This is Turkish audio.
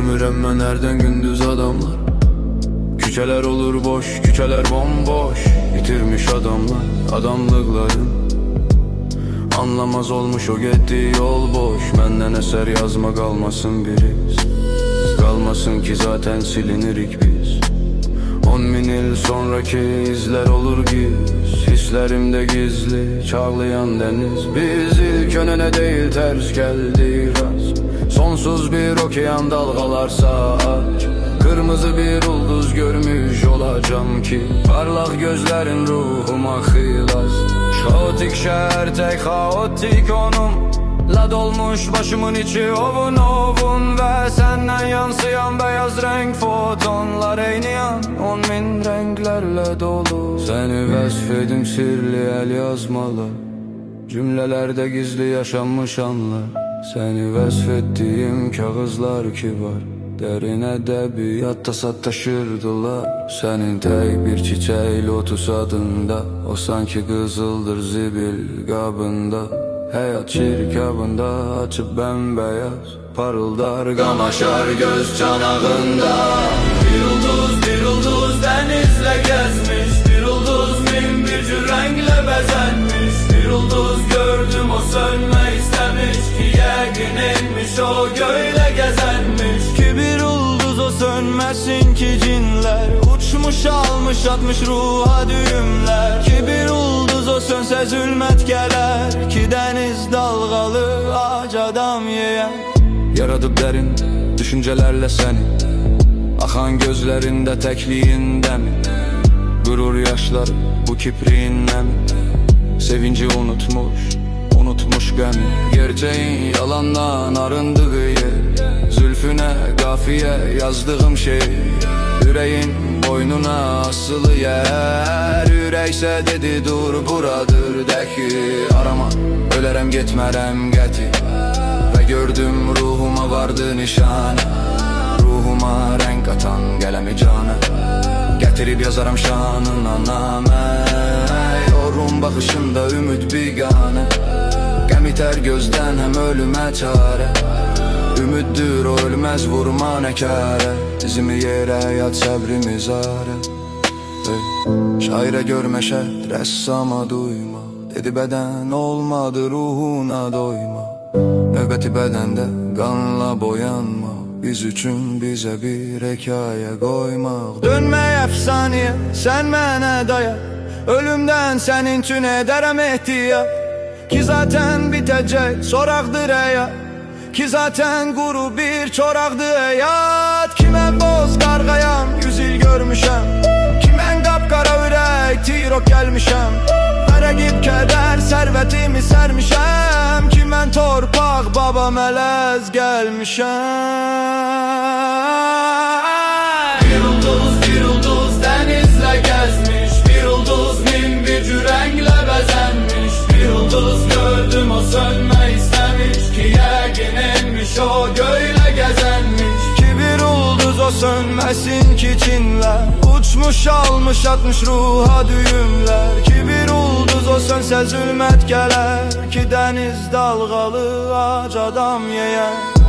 görmürəm mən hərdən gündüz adamlar. Küçələr olur boş, küçələr bomboş. Bitirmiş adamlar adamlıqlarını. Anlamaz olmuş o getdiyi yol boş. Məndən əsər yazma qalmasın biriz. Qalmasın ki zaten silinirik biz. 10.000 il sonraki izler olur giz. Hislerimde gizli çağlayan deniz. Biz ilk önüne değil ters geldi rast. Sonsuz bir okyan dalgalarsa aç. Kırmızı bir ulduz görmüş olacağım ki parlak gözlerin ruhuma hılas. Kaotik şehir tek kaotik onum. La dolmuş başımın içi ovun ovun. Ve senden yansıyan beyaz renk fotonlar eyniyan 10.000 renklerle dolu. Seni vesfedim sirli el yazmalar. Cümlelerde gizli yaşanmış anlar. Seni vesfettiğim kağızlar kibar. Derin edebiyatta sataşırdılar. Senin tek bir çiçeği lotus adında. O sanki kızıldır zibil kabında. Hayat çirkabında açıp bembeyaz parıldar, kamaşar göz çanağında. Bir ulduz denizle gezmiş. Bir ulduz bin bir cür renkle bezenmiş. Bir ulduz gördüm o sönme istemiş ki yeginilmiş o göyle gezenmiş. Ki bir ulduz o sönmesin ki cinler uçmuş almış atmış ruha düğümler. Ki bir ulduz o sönse zulmet gelir ki deniz dalgalı ağaç adam yiyen. Yaradıp derin düşüncelerle seni, akan gözlerinde tekliğinde mi? Gurur yaşları bu kipriğinle mi? Sevinci unutmuş gemi. Gerçeğin yalandan arındığı yer. Zülfüne kafiye yazdığım şey. Yüreğin boynuna asılı yer. Yürekse dedi dur buradır de ki arama, ölərəm getmərəm qəti. Ve gördüm ruhuma vardı nişanə. Ruhuma renk atan qələmi canə. Getirip yazarım şanına namə. Yorum bakışında ümit bigane. Qəm itər gözdən hem ölümə çare. Ümiddür o ölmez vurma ne kâre. Dizimi yere yat səbrimiz are. Şaire görmeşe ressama duyma. Dedi beden olmadı ruhuna doyma. Növbəti bedende kanla boyanma. Biz üçün bize bir hikaye koymaq. Dönme efsaneye sen mənə daya. Ölümden senin üçün ederem ehtiyat. Ki zaten bitecek soraqdır həyat. Ki zaten kuru bir çorakdı hayat. Ki mən boz qarğayam 100 il görmüşəm. Ki mən qapqara ürək tirok gəlmişəm. Fərəqib kədər sərvətimi sərmişəm. Ki mən torpaq baba mələz gəlmişəm. Bir ulduz denizle gezmiş. Bir ulduz min bir cür renkle bezenmiş. Bir ulduz gördüm o sönme istemiş ki yeginilmiş o göyle gezenmiş. Ki bir ulduz o sönmesin ki cinler uçmuş almış atmış ruha düğümler. Ki bir ulduz o sönse zulmet gelir ki deniz dalgalı ağaç adam yiyen.